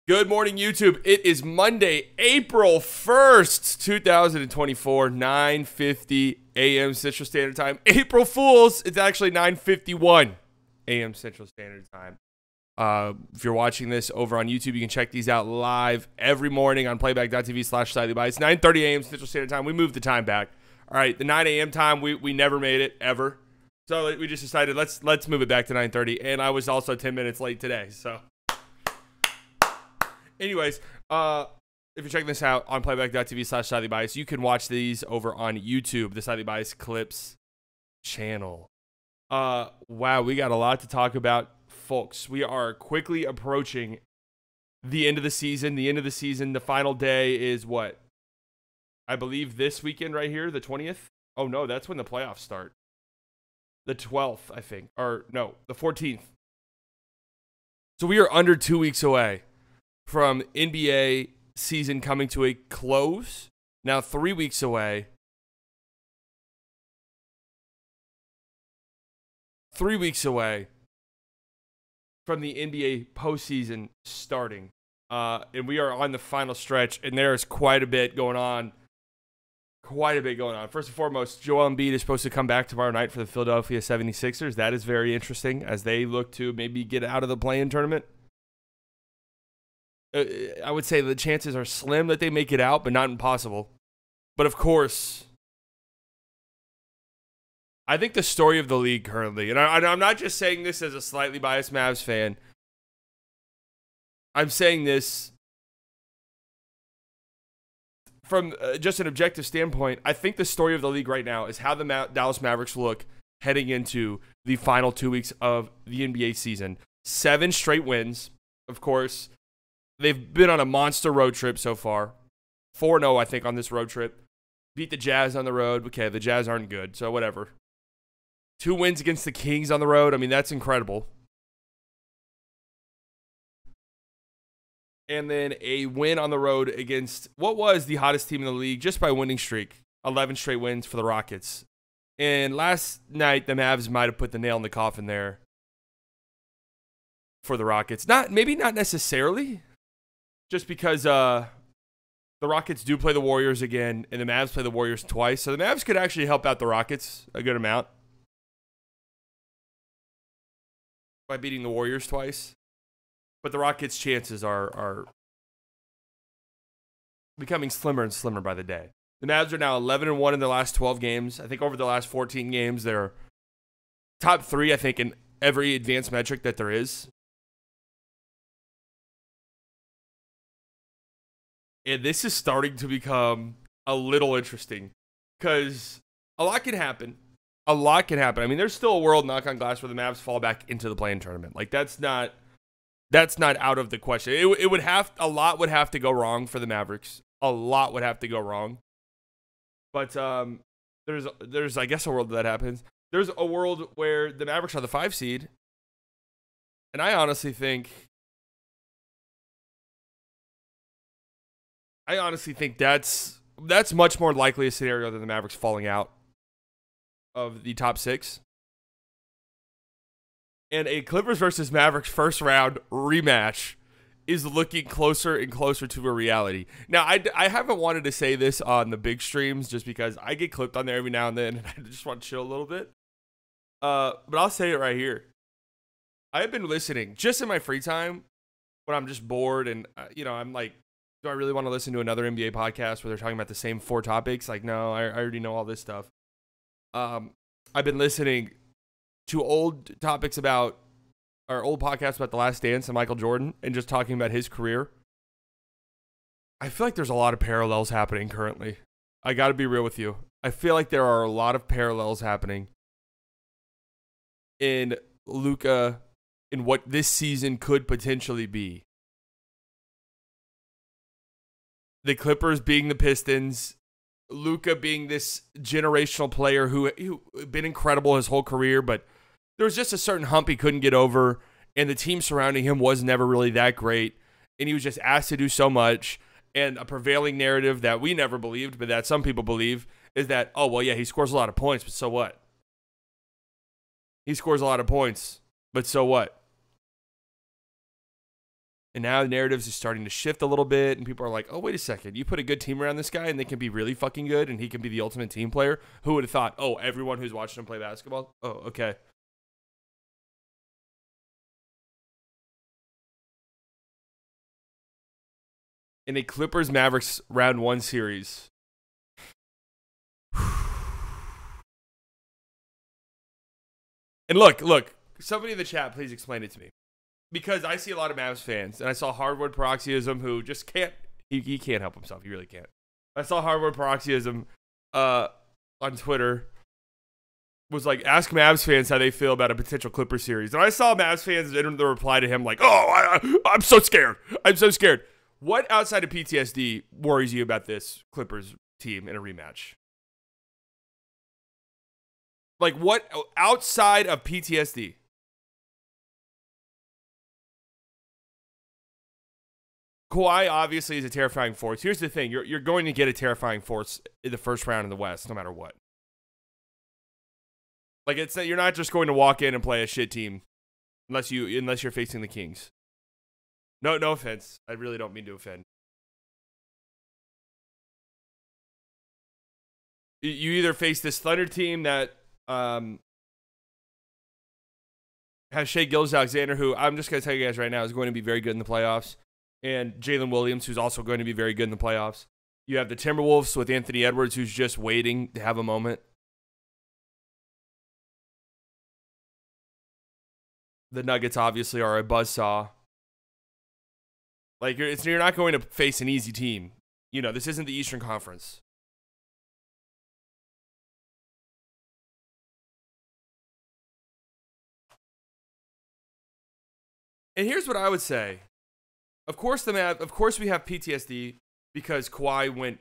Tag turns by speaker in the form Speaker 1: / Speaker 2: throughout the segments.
Speaker 1: Good morning, YouTube. It is Monday, April 1st, 2024, 9:50 a.m. Central Standard Time. April Fools, it's actually 9:51 a.m. Central Standard Time. If you're watching this over on YouTube, you can check these out live every morning on playback.tv/slightlybiased. 9:30 a.m. Central Standard Time. We moved the time back. All right, the 9 a.m. time, we never made it, ever. So we just decided, let's move it back to 9:30, and I was also 10 minutes late today, so... Anyways, if you're checking this out on playback.tv/slightlybiased, you can watch these over on YouTube, the Slightly Biased Clips channel. Wow, we got a lot to talk about, folks. We are quickly approaching the end of the season. The final day is what? I believe this weekend right here, the 20th. Oh, no, that's when the playoffs start. The 12th, I think. Or, no, the 14th. So we are under 2 weeks away from NBA season coming to a close. Now 3 weeks away. 3 weeks away from the NBA postseason starting. And we are on the final stretch, and there is quite a bit going on. First and foremost, Joel Embiid is supposed to come back tomorrow night for the Philadelphia 76ers. That is very interesting as they look to maybe get out of the play-in tournament. I would say the chances are slim that they make it out, but not impossible. But of course, I think the story of the league currently, and I'm not just saying this as a slightly biased Mavs fan. I'm saying this from just an objective standpoint. I think the story of the league right now is how the Dallas Mavericks look heading into the final 2 weeks of the NBA season. 7 straight wins, of course. They've been on a monster road trip so far. 4-0, I think, on this road trip. Beat the Jazz on the road. Okay, the Jazz aren't good, so whatever. 2 wins against the Kings on the road. I mean, that's incredible. And then a win on the road against what was the hottest team in the league just by winning streak. 11 straight wins for the Rockets. And last night, the Mavs might have put the nail in the coffin there for the Rockets. Maybe not necessarily. Just because the Rockets do play the Warriors again, and the Mavs play the Warriors twice. So the Mavs could actually help out the Rockets a good amount by beating the Warriors twice. But the Rockets' chances are becoming slimmer and slimmer by the day. The Mavs are now 11-1 in the last 12 games. I think over the last 14 games, they're top 3, I think, in every advanced metric that there is. And this is starting to become a little interesting because a lot can happen. I mean, there's still a world, knock on glass, where the Mavs fall back into the play-in tournament. Like, that's not out of the question. A lot would have to go wrong for the Mavericks. A lot would have to go wrong. But there's I guess a world that happens. There's a world where the Mavericks are the 5 seed, and I honestly think that's much more likely a scenario than the Mavericks falling out of the top 6. And a Clippers versus Mavericks first round rematch is looking closer and closer to a reality. Now, I haven't wanted to say this on the big streams just because I get clipped on there every now and then, and I just want to chill a little bit. But I'll say it right here. I have been listening just in my free time when I'm just bored and, I'm like, do I really want to listen to another NBA podcast where they're talking about the same 4 topics? Like, no, I already know all this stuff. I've been listening to old podcasts about The Last Dance and Michael Jordan and just talking about his career. I feel like there's a lot of parallels happening currently. I got to be real with you. I feel like there are a lot of parallels happening in Luka in what this season could potentially be. The Clippers being the Pistons, Luka being this generational player who been incredible his whole career, but there was just a certain hump he couldn't get over, and the team surrounding him was never really that great, and he was just asked to do so much, and a prevailing narrative that we never believed, but that some people believe, is that, oh, well, yeah, he scores a lot of points, but so what? He scores a lot of points, but so what? And now the narratives are starting to shift a little bit, and people are like, oh, wait a second. You put a good team around this guy, and they can be really fucking good, and he can be the ultimate team player? Who would have thought, oh, everyone who's watched him play basketball? Oh, okay. In a Clippers-Mavericks round 1 series. And look, somebody in the chat, please explain it to me. Because I see a lot of Mavs fans, and I saw Hardwood Paroxysm, who just can't, he can't help himself. He really can't. I saw Hardwood Paroxysm on Twitter, was like, ask Mavs fans how they feel about a potential Clipper series. And I saw Mavs fans in the reply to him like, oh, I'm so scared. I'm so scared. What outside of PTSD worries you about this Clippers team in a rematch? Like, what outside of PTSD? Kawhi obviously is a terrifying force. Here's the thing. You're going to get a terrifying force in the first round in the West, no matter what. Like, you're not just going to walk in and play a shit team unless you're facing the Kings. No offense. I really don't mean to offend. You either face this Thunder team that has Shai Gilgeous-Alexander, who I'm just going to tell you guys right now is going to be very good in the playoffs, and Jalen Williams, who's also going to be very good in the playoffs. You have the Timberwolves with Anthony Edwards, who's just waiting to have a moment. The Nuggets obviously are a buzzsaw. Like, you're not going to face an easy team. You know, this isn't the Eastern Conference. And here's what I would say. Of course we have PTSD because Kawhi went,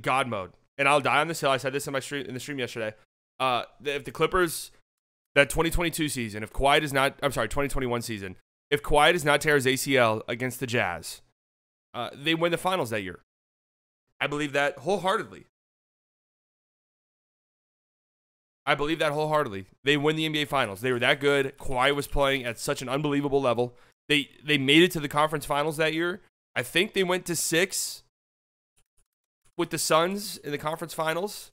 Speaker 1: God mode. And I'll die on this hill. I said this in the stream yesterday. If the Clippers, that 2022 season, 2021 season, if Kawhi does not tear his ACL against the Jazz, they win the finals that year. I believe that wholeheartedly. They win the NBA Finals. They were that good. Kawhi was playing at such an unbelievable level. They made it to the conference finals that year. I think they went to 6 with the Suns in the conference finals.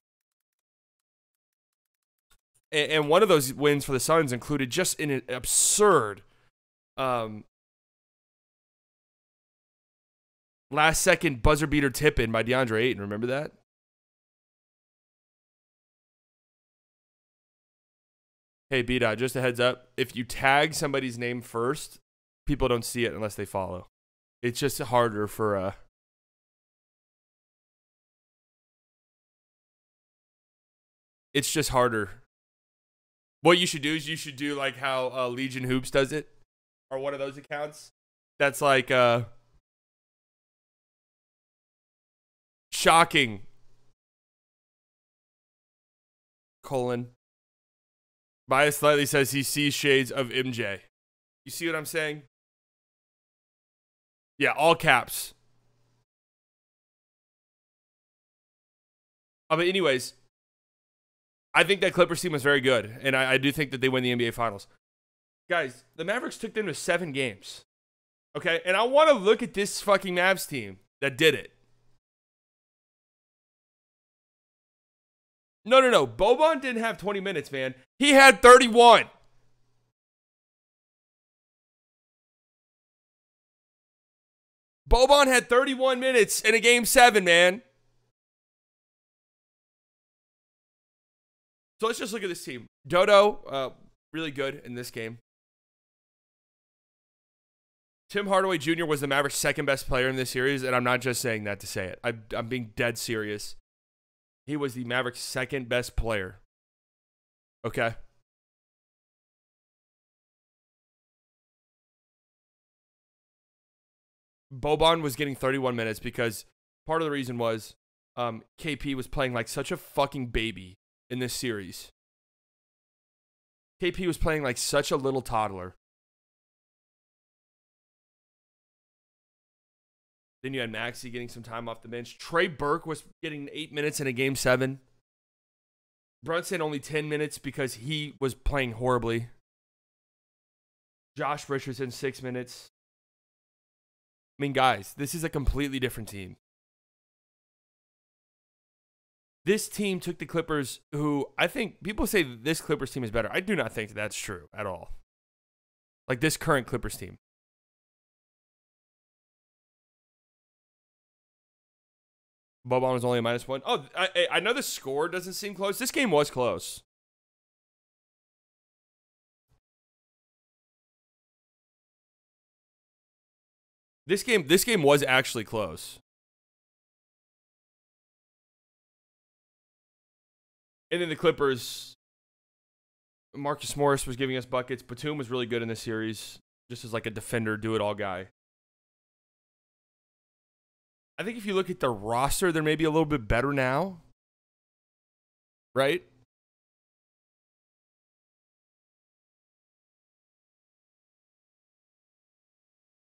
Speaker 1: And one of those wins for the Suns included just an absurd last-second buzzer beater tip-in by DeAndre Ayton. Remember that? Hey, B-Dot, just a heads up. If you tag somebody's name first, people don't see it unless they follow. It's just harder for... It's just harder. What you should do is you should do like how Legion Hoops does it. Or one of those accounts. That's like... shocking. Bias slightly says he sees shades of MJ. You see what I'm saying? Yeah, all caps. But anyways, I think that Clippers team was very good, and I do think that they win the NBA Finals. Guys, the Mavericks took them to 7 games. Okay? And I want to look at this fucking Mavs team that did it. No. Boban didn't have 20 minutes, man. He had 31. Boban had 31 minutes in a game 7, man. So let's just look at this team. Dodo, really good in this game. Tim Hardaway Jr. was the Mavericks' second best player in this series, and I'm not just saying that to say it. I'm being dead serious. He was the Mavericks' second best player. Okay? Boban was getting 31 minutes because part of the reason was KP was playing like such a fucking baby in this series. KP was playing like such a little toddler. Then you had Maxey getting some time off the bench. Trey Burke was getting 8 minutes in a game 7. Brunson only 10 minutes because he was playing horribly. Josh Richardson 6 minutes. I mean, guys, this is a completely different team. This team took the Clippers, who I think people say this Clippers team is better. I do not think that's true at all. Like this current Clippers team. Boban was only a -1. Oh, I know the score doesn't seem close. This game was close. This game was actually close. And then the Clippers, Marcus Morris was giving us buckets. Batum was really good in this series, just as like a defender, do-it-all guy. I think if you look at the roster, they're maybe a little bit better now. Right?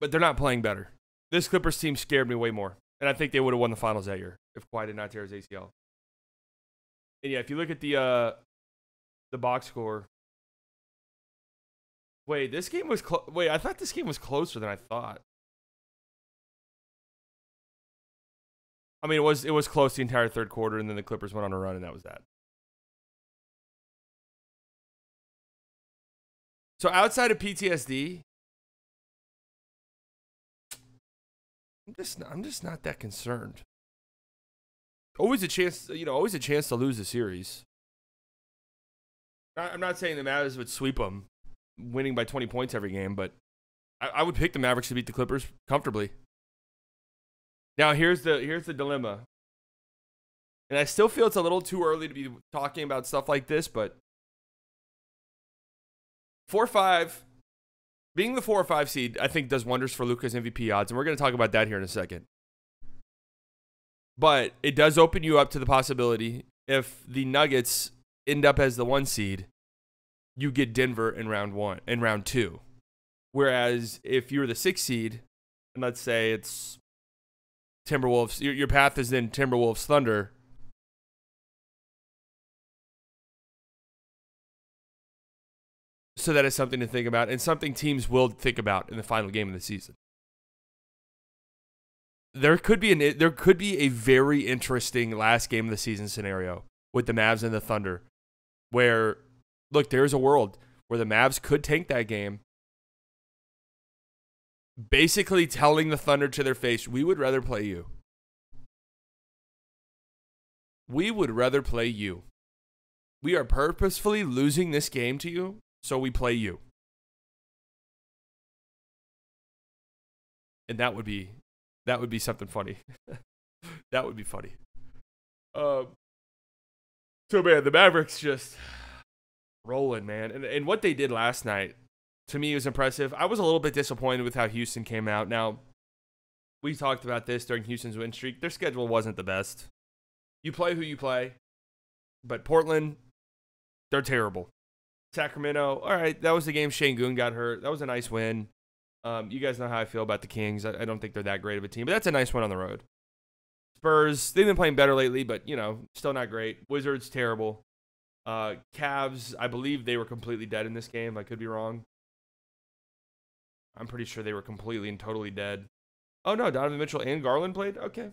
Speaker 1: But they're not playing better. This Clippers team scared me way more. And I think they would have won the finals that year if Kawhi did not tear his ACL. And yeah, if you look at the box score. Wait, this game was wait, I thought this game was closer than I thought. I mean, it was close the entire third quarter, and then the Clippers went on a run, and that was that. So outside of PTSD, I'm just not that concerned. Always a chance, always a chance to lose the series. I'm not saying the Mavericks would sweep them, winning by 20 points every game, but I would pick the Mavericks to beat the Clippers comfortably. Now here's the dilemma, and I still feel it's a little too early to be talking about stuff like this, but 4-5. Being the 4 or 5 seed, I think, does wonders for Luka's MVP odds, and we're going to talk about that here in a second. But it does open you up to the possibility, if the Nuggets end up as the 1 seed, you get Denver in round 2. Whereas if you're the 6 seed, and let's say it's Timberwolves, your path is then Timberwolves Thunder. So that is something to think about, and something teams will think about in the final game of the season. There could be a very interesting last game of the season scenario with the Mavs and the Thunder, where, look, there's a world where the Mavs could tank that game, basically telling the Thunder to their face, we would rather play you. We would rather play you. We are purposefully losing this game to you, so we play you. And that would be something funny. That would be funny. So man, the Mavericks just rolling, man. And what they did last night, to me, was impressive. I was a little bit disappointed with how Houston came out. Now, we talked about this during Houston's win streak. Their schedule wasn't the best. You play who you play. But Portland, they're terrible. Sacramento, all right, that was the game Şengün got hurt. That was a nice win. You guys know how I feel about the Kings. I don't think they're that great of a team, but that's a nice win on the road. Spurs, they've been playing better lately, but, still not great. Wizards, terrible. Cavs, I believe they were completely dead in this game. I could be wrong. I'm pretty sure they were completely and totally dead. Oh, no, Donovan Mitchell and Garland played? Okay.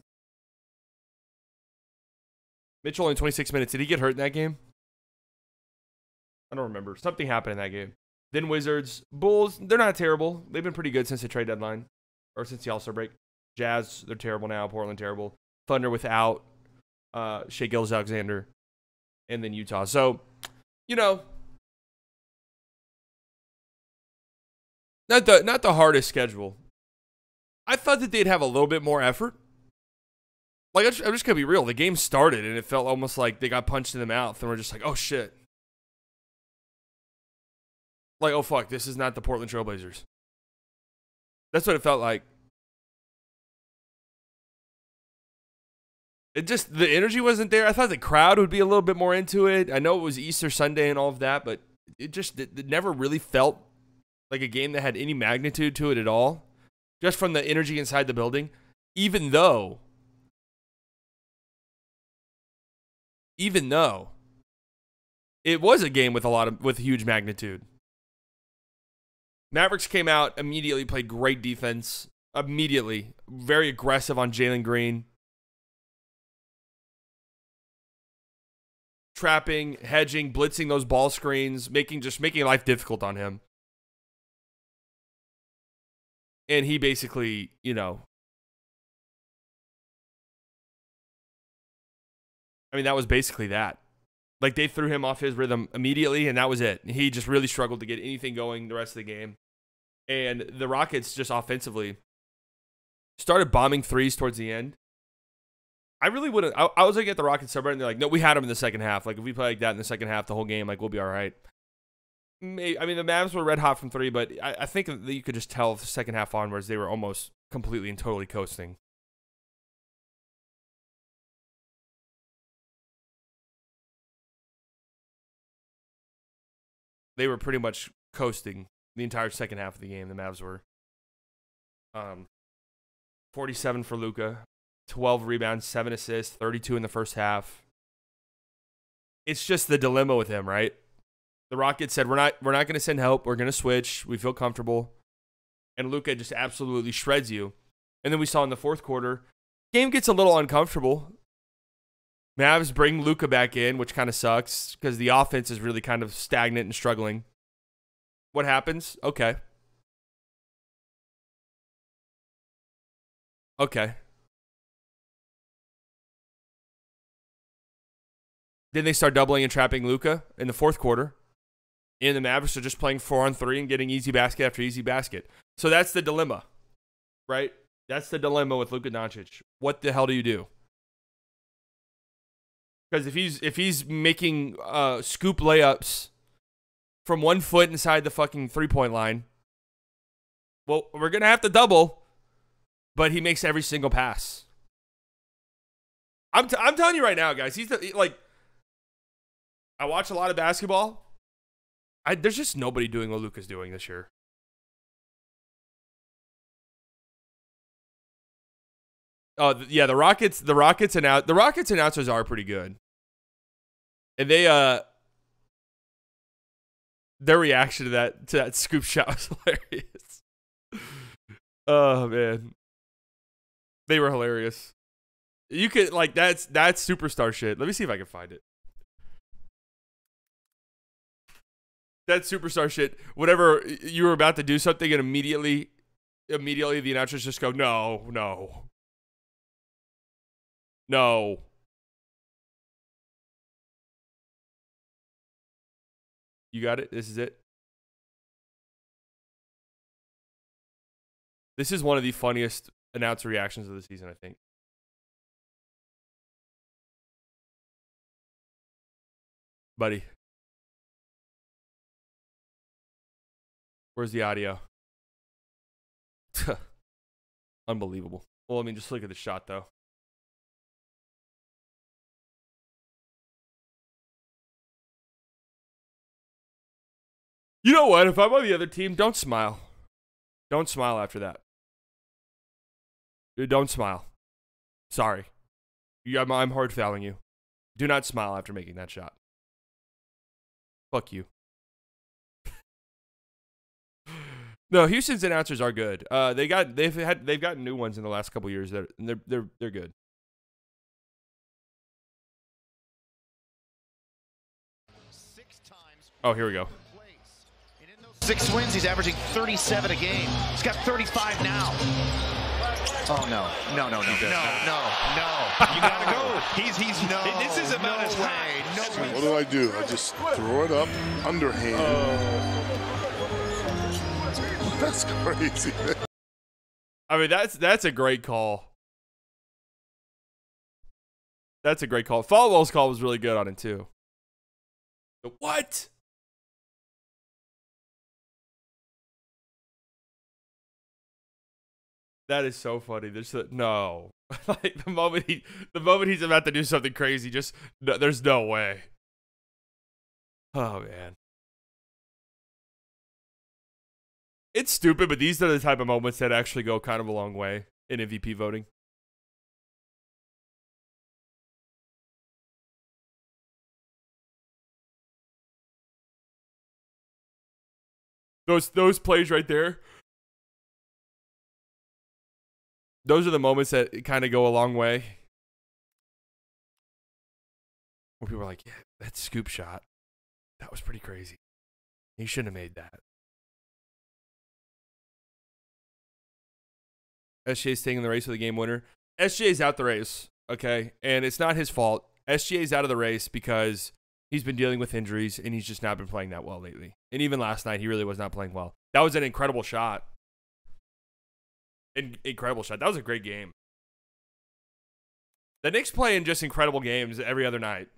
Speaker 1: Mitchell in 26 minutes. Did he get hurt in that game? I don't remember. Something happened in that game. Then Wizards. Bulls, they're not terrible. They've been pretty good since the trade deadline. Or since the All-Star break. Jazz, they're terrible now. Portland, terrible. Thunder without Shai Gilgeous-Alexander. And then Utah. So, not the hardest schedule. I thought that they'd have a little bit more effort. Like, I'm just going to be real. The game started, and it felt almost like they got punched in the mouth. And we're just like, oh, shit. Like, oh, fuck, this is not the Portland Trailblazers. That's what it felt like. The energy wasn't there. I thought the crowd would be a little bit more into it. I know it was Easter Sunday and all of that, but it never really felt like a game that had any magnitude to it at all. Just from the energy inside the building. Even though it was a game with huge magnitude. Mavericks came out, immediately played great defense. immediately. Very aggressive on Jalen Green. Trapping, hedging, blitzing those ball screens, making life difficult on him. And he basically, you know, I mean, that was basically that. Like, they threw him off his rhythm immediately, and that was it. He just really struggled to get anything going the rest of the game. And the Rockets just offensively started bombing threes towards the end. I really wouldn't. I was looking at the Rockets subreddit, and they're like, no, we had them in the second half. Like, if we play like that in the second half, the whole game, like, we'll be all right. I mean, the Mavs were red hot from three, but I think that you could just tell the second half onwards, they were almost completely and totally coasting. They were pretty much coasting the entire second half of the game. The Mavs were 47 for Luka, 12 rebounds, 7 assists, 32 in the first half. It's just the dilemma with him, right? The Rockets said, we're not going to send help. We're going to switch. We feel comfortable. And Luka just absolutely shreds you. And then we saw in the fourth quarter, game gets a little uncomfortable. Mavs bring Luka back in, which kind of sucks because the offense is really kind of stagnant and struggling. What happens? Okay. Then they start doubling and trapping Luka in the fourth quarter. And the Mavericks are just playing 4-on-3 and getting easy basket after easy basket. So that's the dilemma, right? That's the dilemma with Luka Doncic. What the hell do you do? Because if he's making scoop layups from 1 foot inside the fucking 3-point line, well, we're gonna have to double. But he makes every single pass. I'm telling you right now, guys. Like, I watch a lot of basketball. There's just nobody doing what Luka's doing this year. Oh yeah, the Rockets announcers are pretty good, and their reaction to that scoop shot was hilarious. Oh man, they were hilarious. You could like that's superstar shit. Let me see if I can find it. That's superstar shit. Whenever you were about to do something and immediately the announcers just go, no. You got it? This is it. This is one of the funniest announcer reactions of the season, I think. Buddy. Where's the audio? Unbelievable. Well, I mean, just look at the shot, though. You know what? If I'm on the other team, don't smile. Don't smile after that. Don't smile. Sorry. I'm hard fouling you. Do not smile after making that shot. Fuck you. No, Houston's announcers are good. They've gotten new ones in the last couple years. They're good. Oh, here we go.
Speaker 2: 6 wins. He's averaging 37 a game. He's got 35 now. Oh no! No! You gotta go. He's no. This is about his way. No way.
Speaker 3: What do? I just throw it up underhand. That's crazy.
Speaker 1: I mean, that's a great call. That's a great call. Falwell's call was really good on it too. What? That is so funny. No. Like the moment he's about to do something crazy, just no, there's no way. Oh man. It's stupid, but these are the type of moments that actually go kind of a long way in MVP voting. Those plays right there. Those are the moments that kind of go a long way. Where people are like, yeah, that scoop shot, that was pretty crazy. He shouldn't have made that. SGA staying in the race for the game winner. SGA's out the race, okay? And it's not his fault. SGA's out of the race because he's been dealing with injuries and he's just not been playing that well lately. And even last night, he really was not playing well. That was an incredible shot. Incredible shot. That was a great game. The Knicks playing just incredible games every other night.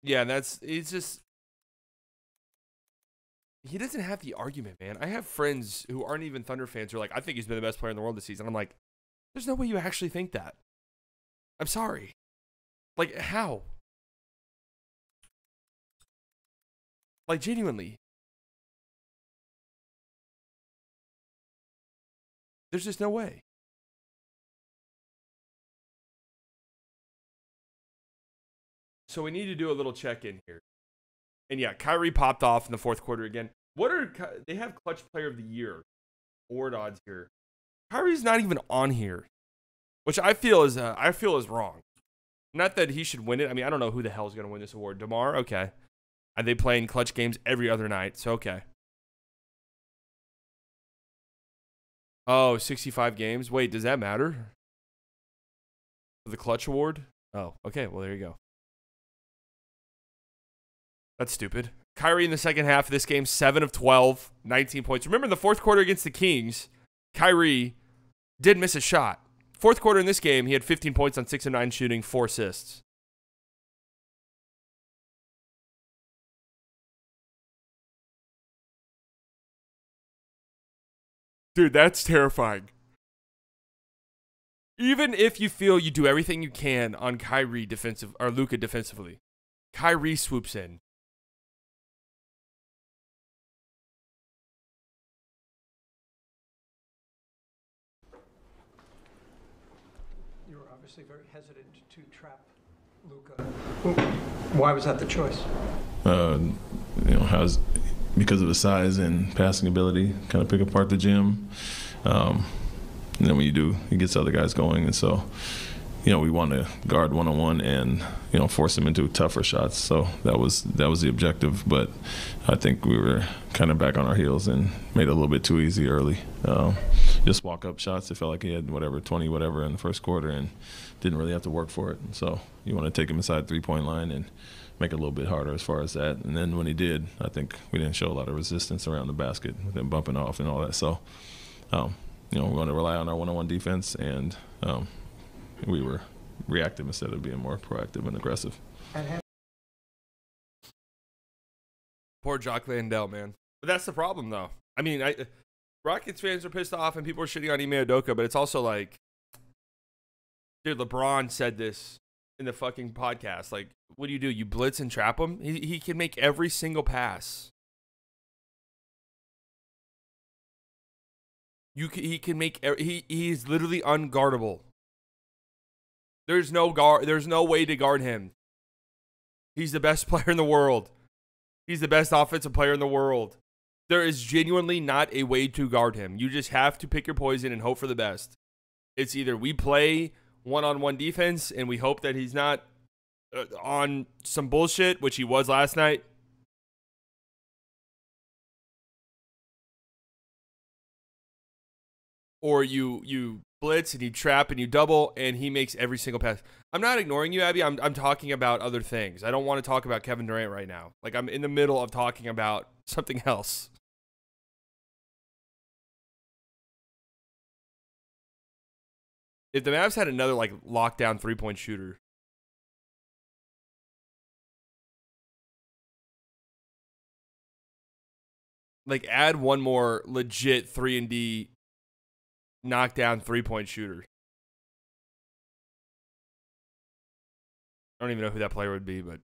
Speaker 1: Yeah, he's just, he doesn't have the argument, man. I have friends who aren't even Thunder fans who are like, I think he's been the best player in the world this season. I'm like, there's no way you actually think that. I'm sorry. Like, how? Like, genuinely. There's just no way. So we need to do a little check-in here. And yeah, Kyrie popped off in the fourth quarter again. They have clutch player of the year award odds here. Kyrie's not even on here, which I feel is wrong. Not that he should win it. I mean, I don't know who the hell is going to win this award. DeMar, okay. And they play in clutch games every other night, so okay. Oh, 65 games. Wait, does that matter? For the clutch award? Oh, okay. Well, there you go. That's stupid. Kyrie in the second half of this game, 7 of 12, 19 points. Remember in the fourth quarter against the Kings, Kyrie did miss a shot. Fourth quarter in this game, he had 15 points on 6 of 9 shooting, 4 assists. Dude, that's terrifying. Even if you feel you do everything you can on Kyrie defensive or Luka defensively, Kyrie swoops in.
Speaker 4: You were obviously very hesitant to trap Luka. Why was that the choice?
Speaker 5: Because of the size and passing ability, kind of pick apart the gym. And then when you do, it gets other guys going. And so, we want to guard one-on-one and, force them into tougher shots. So that was the objective. But I think we were kind of back on our heels and made it a little bit too easy early. Just walk-up shots. It felt like he had 20 in the first quarter and didn't really have to work for it. And so you want to take him inside the three-point line and make it a little bit harder as far as that. And then when he did, I think we didn't show a lot of resistance around the basket with him bumping off and all that. So, we want to rely on our one-on-one defense, and we were reactive instead of being more proactive and aggressive.
Speaker 1: Poor Jock Vandell, man. But that's the problem, though. I mean, Rockets fans are pissed off and people are shitting on Ime Udoka, but it's also like, dude, LeBron said this in the fucking podcast. Like, what do? You blitz and trap him? He can make every single pass. He can make. He's literally unguardable. There's no way to guard him. He's the best player in the world. He's the best offensive player in the world. There is genuinely not a way to guard him. You just have to pick your poison and hope for the best. It's either we play one-on-one defense and we hope that he's not on some bullshit, which he was last night. Or you blitz and you trap and you double and he makes every single pass. I'm not ignoring you, Abby. I'm talking about other things. I don't want to talk about Kevin Durant right now. Like, I'm in the middle of talking about something else. If the Mavs had another lockdown 3-point shooter, add one more legit 3-and-D knockdown 3-point shooter. I don't even know who that player would be, but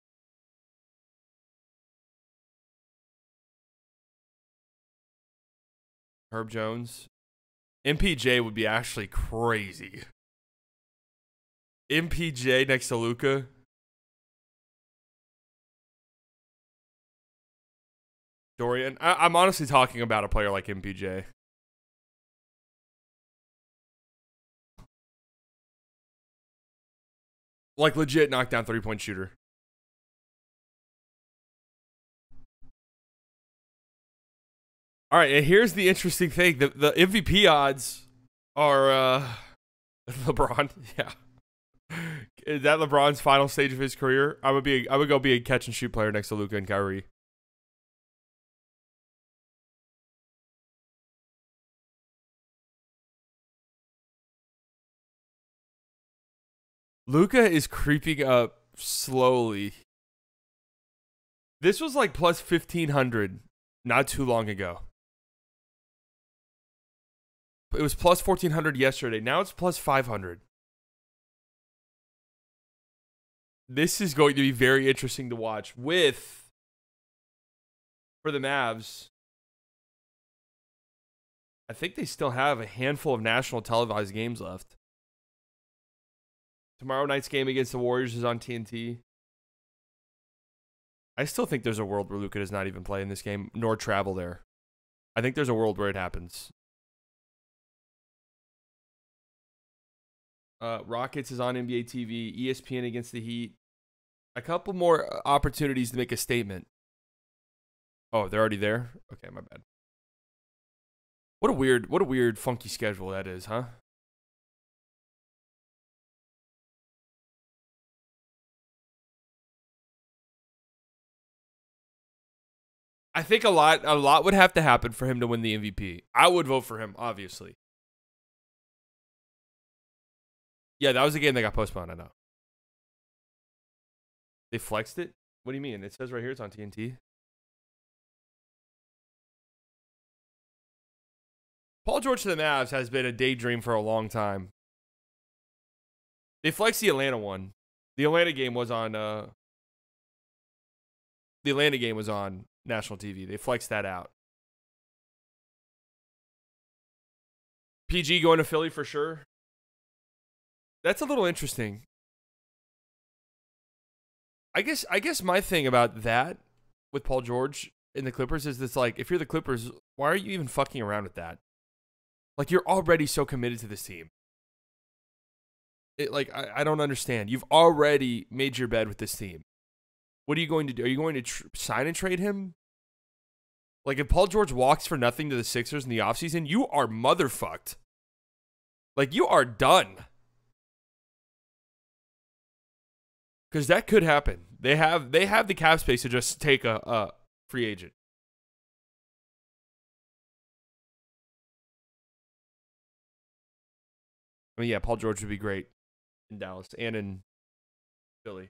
Speaker 1: Herb Jones. MPJ would be actually crazy. MPJ next to Luka. Dorian. I'm honestly talking about a player like MPJ. Like legit knockdown 3-point shooter. All right, and here's the interesting thing: the MVP odds are LeBron. Yeah, is that LeBron's final stage of his career? I would go be a catch and shoot player next to Luka and Kyrie. Luka is creeping up slowly. This was like plus 1,500 not too long ago. It was plus 1,400 yesterday. Now it's plus 500. This is going to be very interesting to watch for the Mavs. I think they still have a handful of national televised games left. Tomorrow night's game against the Warriors is on TNT. I still think there's a world where Luka does not even play in this game, nor travel there. I think there's a world where it happens. Rockets is on NBA TV. ESPN against the Heat. A couple more opportunities to make a statement. Oh, they're already there? Okay, my bad. What a weird, funky schedule that is, huh? I think a lot would have to happen for him to win the MVP. I would vote for him, obviously. Yeah, that was the game that got postponed, I know. They flexed it? What do you mean? It says right here it's on TNT. Paul George to the Mavs has been a daydream for a long time. They flexed the Atlanta one. The Atlanta game was on national TV. They flexed that out. PG going to Philly for sure. That's a little interesting. I guess my thing about that with Paul George in the Clippers is it's like, if you're the Clippers, why are you even fucking around with that? Like, you're already so committed to this team. I don't understand. You've already made your bed with this team. What are you going to do? Are you going to sign and trade him? Like, if Paul George walks for nothing to the Sixers in the offseason, you are motherfucked. Like, you are done. Because that could happen. They have the cap space to just take a free agent. I mean, yeah, Paul George would be great in Dallas and in Philly.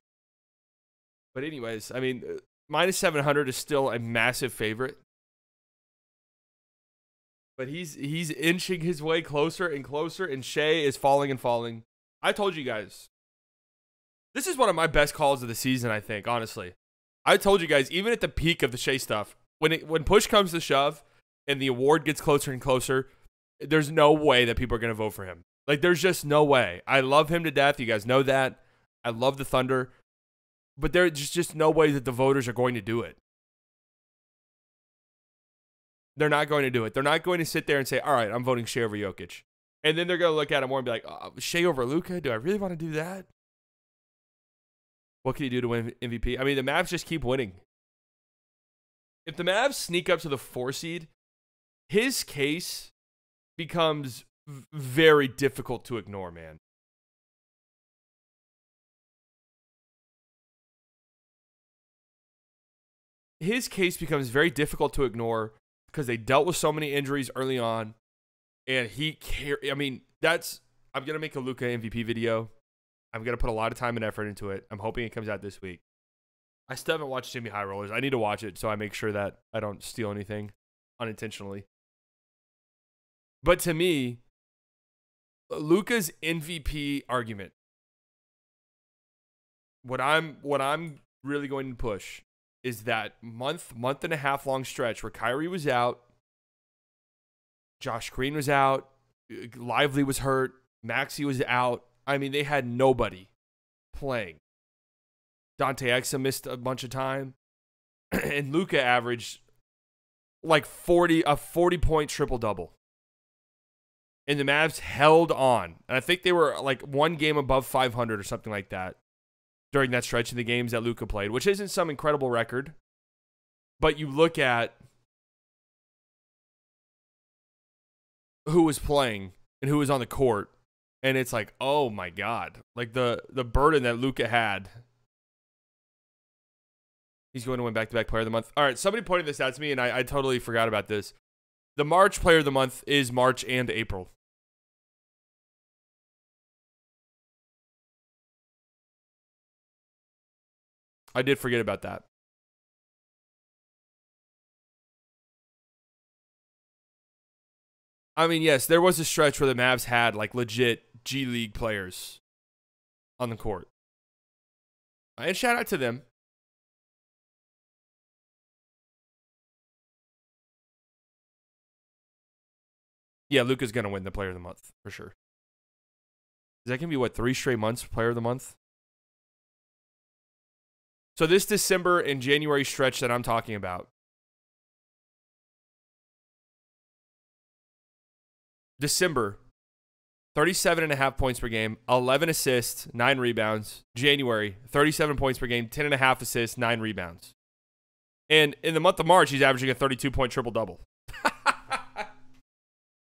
Speaker 1: But anyways, I mean, minus 700 is still a massive favorite. But he's inching his way closer and closer, and Shea is falling and falling. I told you guys. This is one of my best calls of the season, I think, honestly. I told you guys, even at the peak of the Shea stuff, when push comes to shove and the award gets closer and closer, there's no way that people are going to vote for him. Like, there's just no way. I love him to death. You guys know that. I love the Thunder. But there's just no way that the voters are going to do it. They're not going to do it. They're not going to sit there and say, all right, I'm voting Shea over Jokic. And then they're going to look at him more and be like, Shea over Luka? Do I really want to do that? What can he do to win MVP? I mean, the Mavs just keep winning. If the Mavs sneak up to the 4 seed, his case becomes very difficult to ignore, man. His case becomes very difficult to ignore because they dealt with so many injuries early on, and I mean, I'm going to make a Luka MVP video. I'm going to put a lot of time and effort into it. I'm hoping it comes out this week. I still haven't watched Jimmy High Rollers. I need to watch it so I make sure that I don't steal anything unintentionally. But to me, Luka's MVP argument, what I'm really going to push is that month and a half long stretch where Kyrie was out, Josh Green was out, Lively was hurt, Maxey was out. I mean, they had nobody playing. Dante Exum missed a bunch of time. And Luka averaged like 40-point triple-double. And the Mavs held on. And I think they were like one game above 500 or something like that during that stretch of the games that Luka played, which isn't some incredible record. But you look at who was playing and who was on the court, and it's like, oh my God. Like the burden that Luka had. He's going to win back-to-back Player of the Month. All right, somebody pointed this out to me, and I totally forgot about this. The March Player of the Month is March and April. I did forget about that. I mean, yes, there was a stretch where the Mavs had like legit G League players on the court. And shout out to them. Yeah, Luka's going to win the Player of the Month for sure. Is that going to be, what, 3 straight months Player of the Month? So this December and January stretch that I'm talking about. December, 37.5 points per game, 11 assists, 9 rebounds. January, 37 points per game, 10.5 assists, 9 rebounds. And in the month of March, he's averaging a 32-point triple-double.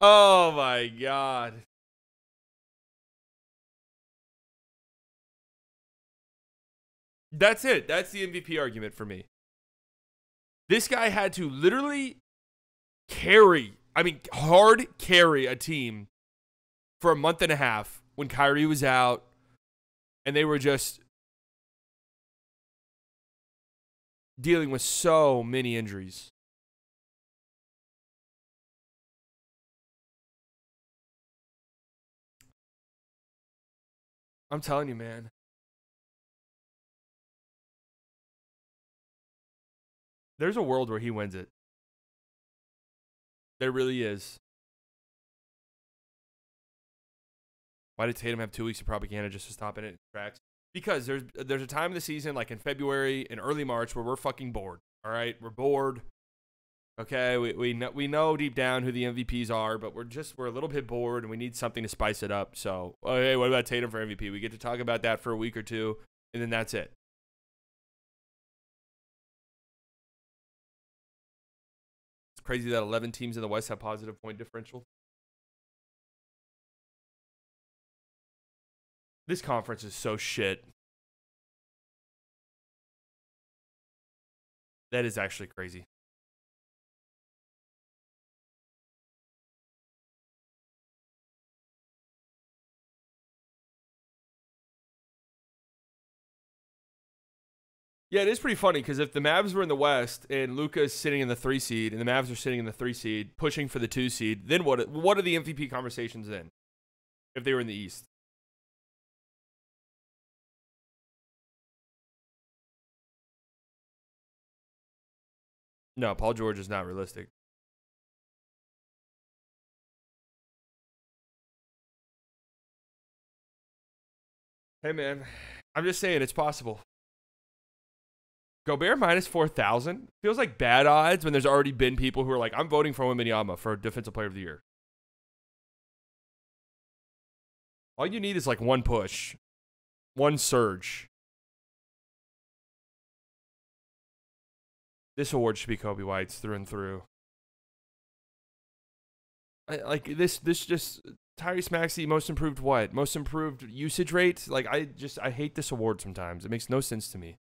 Speaker 1: Oh, my God. That's it. That's the MVP argument for me. This guy had to literally hard carry a team for a month and a half when Kyrie was out and they were just dealing with so many injuries. I'm telling you, man. There's a world where he wins it. There really is. Why did Tatum have 2 weeks of propaganda just to stop it in its tracks? Because there's a time in the season, like in February and early March, where we're fucking bored. All right, we're bored. Okay, we know deep down who the MVPs are, but we're a little bit bored and we need something to spice it up. So, hey, what about Tatum for MVP? We get to talk about that for a week or two, and then that's it. It's crazy that 11 teams in the West have positive point differential. This conference is so shit. That is actually crazy. Yeah, it is pretty funny because if the Mavs were in the West and Luka is sitting in the 3 seed and the Mavs are sitting in the 3 seed, pushing for the 2 seed, then what are the MVP conversations then? If they were in the East? No, Paul George is not realistic. Hey, man, I'm just saying it's possible. Gobert minus 4,000 feels like bad odds when there's already been people who are like, I'm voting for Wembanyama for Defensive Player of the Year. All you need is like one push, one surge. This award should be Kobe White's through and through. Like this just Tyrese Maxey, most improved what? Most improved usage rate? Like I hate this award sometimes. It makes no sense to me.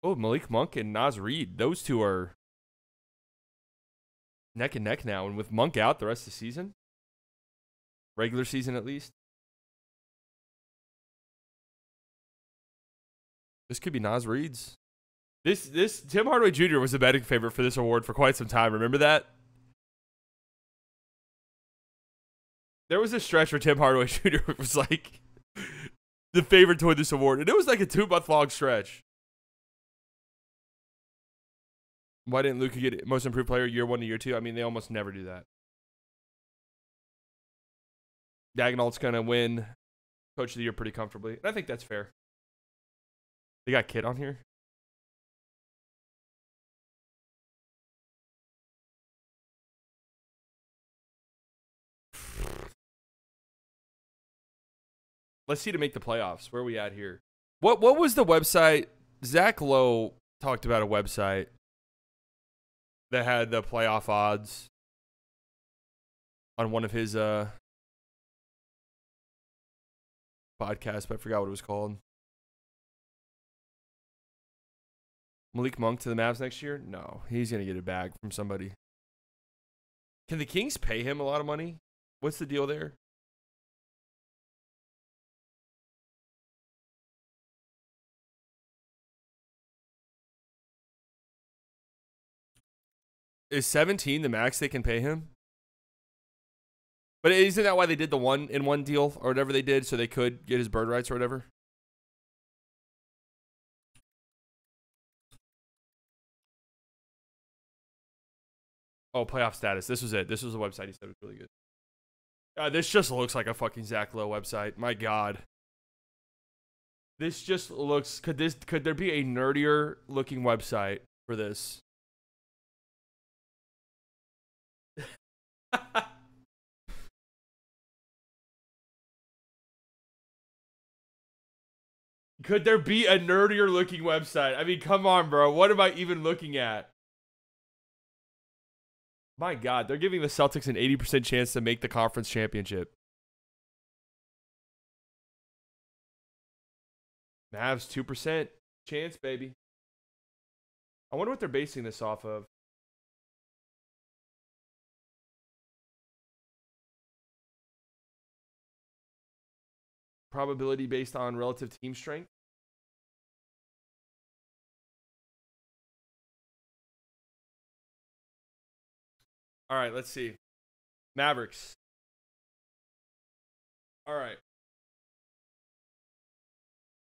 Speaker 1: Oh, Malik Monk and Naz Reid. Those two are neck and neck now. And with Monk out the rest of the season, regular season at least, this could be Naz Reid's. This Tim Hardaway Jr. was the betting favorite for this award for quite some time. Remember that? There was a stretch where Tim Hardaway Jr. was like the favorite to win this award. And it was like a 2-month long stretch. Why didn't Luka get most improved player year 1 to year 2? I mean, they almost never do that. Dagnall's going to win Coach of the Year pretty comfortably. And I think that's fair. They got Kid on here. Let's see to make the playoffs. Where are we at here? What was the website? Zach Lowe talked about a website that had the playoff odds on one of his podcasts, but I forgot what it was called. Malik Monk to the Mavs next year? No, he's going to get it back from somebody. Can the Kings pay him a lot of money? What's the deal there? Is 17 the max they can pay him? But isn't that why they did the 1-in-1 deal or whatever they did, so they could get his bird rights or whatever? Oh, playoff status. This was it. This was the website he said was really good. This just looks like a fucking Zach Lowe website. My God. This just looks... Could there be a nerdier looking website for this? Could there be a nerdier looking website? I mean, come on, bro. What am I even looking at? My God, they're giving the Celtics an 80% chance to make the conference championship. Mavs 2% chance, baby. I wonder what they're basing this off of. Probability based on relative team strength. All right, let's see. Mavericks. All right.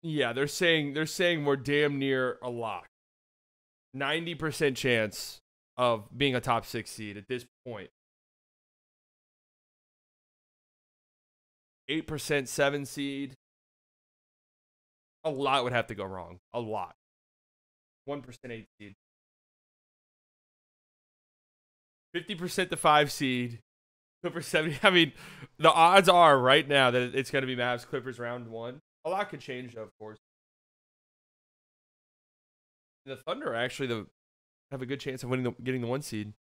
Speaker 1: Yeah, they're saying we're damn near a lock. 90% chance of being a top 6 seed at this point. 8% 7 seed. A lot would have to go wrong. A lot. 1% 8 seed. 50% the 5 seed. Clippers 70. I mean, the odds are right now that it's going to be Mavs Clippers round 1. A lot could change, though, of course. The Thunder actually have a good chance of getting the 1 seed.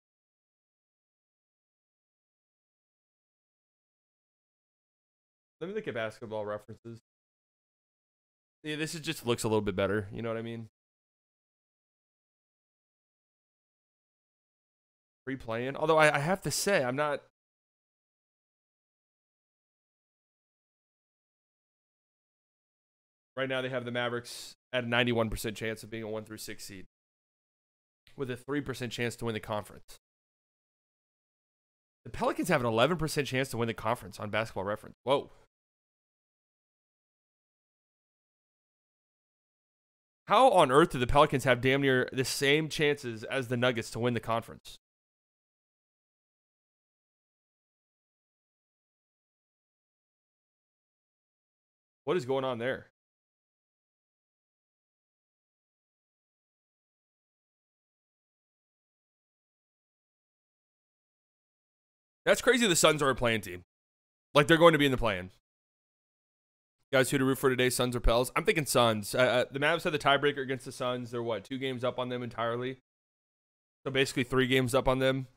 Speaker 1: Let me look at basketball references. Yeah, this just looks a little bit better. You know what I mean? Free playing. Although I have to say, I'm not. Right now, they have the Mavericks at a 91% chance of being a 1 through 6 seed, with a 3% chance to win the conference. The Pelicans have an 11% chance to win the conference on Basketball Reference. Whoa. How on earth do the Pelicans have damn near the same chances as the Nuggets to win the conference? What is going on there? That's crazy the Suns are a play-in team. Like, they're going to be in the play-in. Guys, who to root for today, Suns or Pels? I'm thinking Suns. The Mavs had the tiebreaker against the Suns. They're, 2 games up on them entirely? So basically 3 games up on them.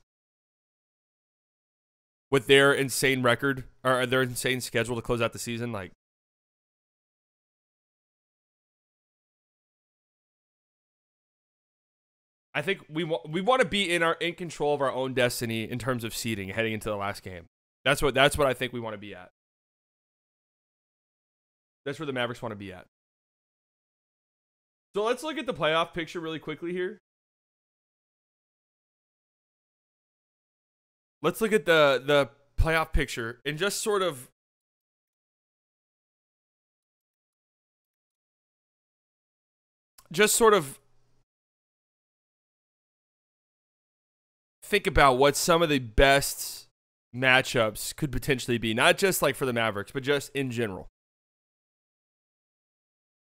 Speaker 1: With their insane record, or their insane schedule to close out the season, like... I think we want to be in control of our own destiny in terms of seeding heading into the last game. That's what I think we want to be at. That's where the Mavericks want to be at. So let's look at the playoff picture really quickly here. Let's look at the playoff picture and just sort of think about what some of the best matchups could potentially be. Not just like for the Mavericks, but just in general.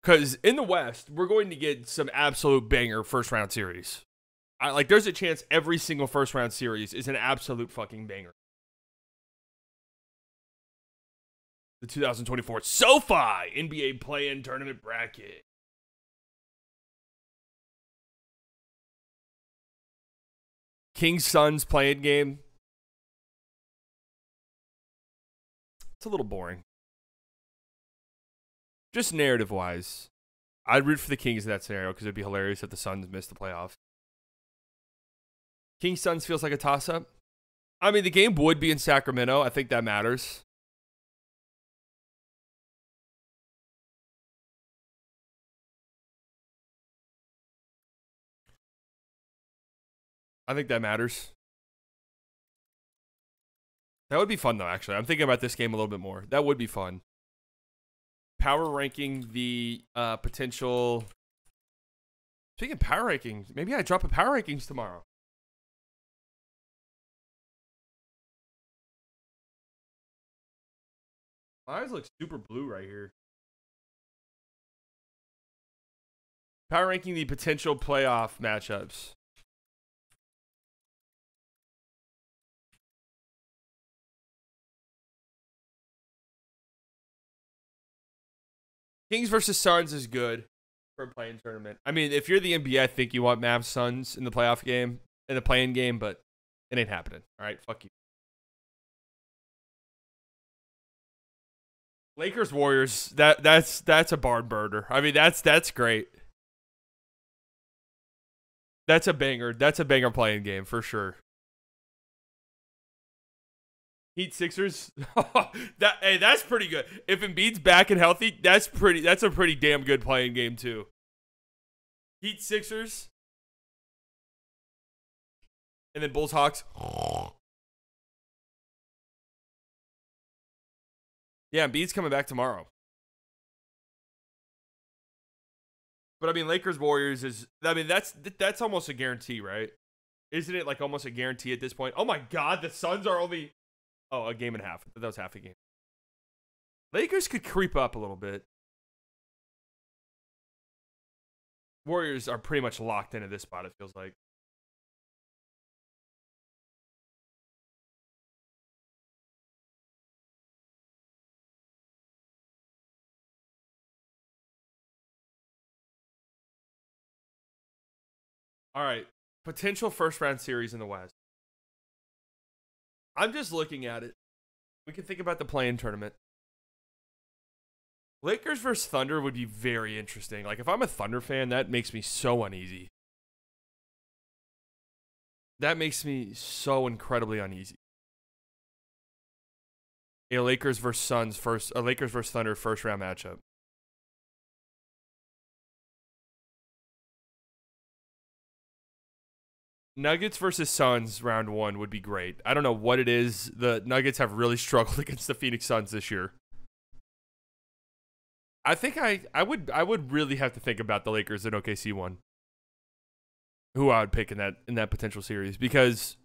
Speaker 1: Because in the West, we're going to get some absolute banger first round series. Like, there's a chance every single first round series is an absolute fucking banger. The 2024 SoFi NBA Play-In Tournament Bracket. Kings Suns play-in game. It's a little boring. Just narrative-wise, I'd root for the Kings in that scenario because it'd be hilarious if the Suns missed the playoffs. Kings Suns feels like a toss-up. I mean, the game would be in Sacramento. I think that matters. I think that matters. That would be fun, though, actually. I'm thinking about this game a little bit more. That would be fun. Power ranking the potential... Speaking of power rankings, maybe I drop a power rankings tomorrow. My eyes look super blue right here. Power ranking the potential playoff matchups. Kings versus Suns is good for a play-in tournament. I mean, if you're the NBA, I think you want Mavs Suns in the playoff game, in the play-in game, but it ain't happening. All right, fuck you. Lakers Warriors, that's a barn burner. I mean, that's great. That's a banger. That's a banger play-in game for sure. Heat Sixers. That's pretty good. If Embiid's back and healthy, that's a pretty damn good playing game too. Heat Sixers. And then Bulls Hawks. Yeah, Embiid's coming back tomorrow. But I mean, Lakers Warriors is, I mean, that's almost a guarantee, right? Isn't it like almost a guarantee at this point? Oh my God, the Suns are only a game and a half. That was half a game. Lakers could creep up a little bit. Warriors are pretty much locked into this spot, it feels like. All right. Potential first round series in the West. I'm just looking at it. We can think about the play-in tournament. Lakers versus Thunder would be very interesting. Like, if I'm a Thunder fan, that makes me so uneasy. That makes me so incredibly uneasy. A Lakers versus Thunder first round matchup. Nuggets versus Suns round 1 would be great. I don't know what it is. The Nuggets have really struggled against the Phoenix Suns this year. I think I would really have to think about the Lakers and OKC one. Who I would pick in that potential series, because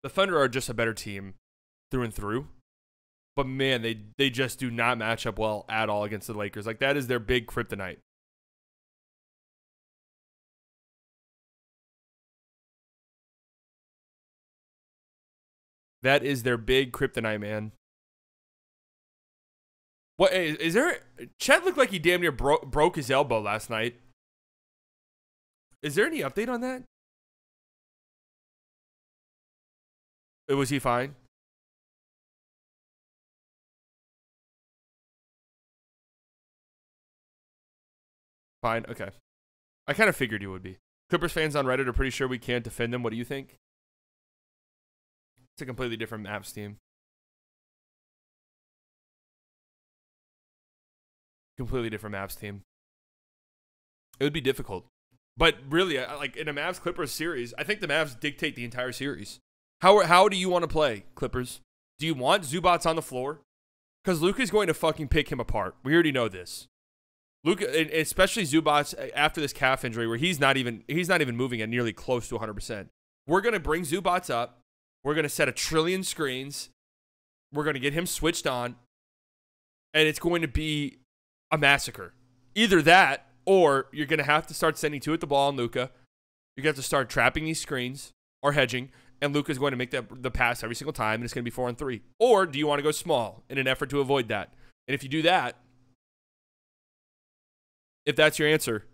Speaker 1: the Thunder are just a better team through and through. But man, they just do not match up well at all against the Lakers. Like, that is their big kryptonite. That is their big kryptonite, man. What is there? Chet looked like he damn near broke his elbow last night. Is there any update on that? Was he fine? Fine, okay. I kind of figured he would be. Clippers fans on Reddit are pretty sure we can't defend them. What do you think? It's a completely different Mavs team. Completely different Mavs team. It would be difficult. But really, like in a Mavs-Clippers series, I think the Mavs dictate the entire series. How do you want to play, Clippers? Do you want Zubats on the floor? Because Luka's going to fucking pick him apart. We already know this. Luka, especially Zubats after this calf injury where he's not even moving at nearly close to 100%. We're going to bring Zubats up. We're going to set 1 trillion screens. We're going to get him switched on. And it's going to be a massacre. Either that, or you're going to have to start sending two at the ball on Luka. You're going to have to start trapping these screens or hedging, and Luka's going to make the pass every single time, and it's going to be 4-on-3. Or do you want to go small in an effort to avoid that? And if you do that, if that's your answer,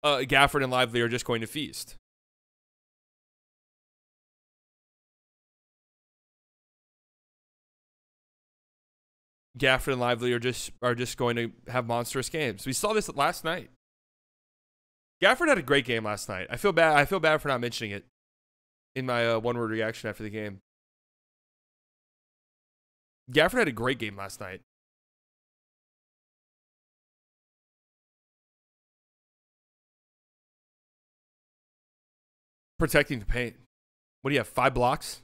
Speaker 1: Gafford and Lively are just going to feast. Gafford and Lively are just going to have monstrous games. We saw this last night. Gafford had a great game last night. I feel bad for not mentioning it in my one-word reaction after the game. Gafford had a great game last night. Protecting the paint. What do you have, 5 blocks?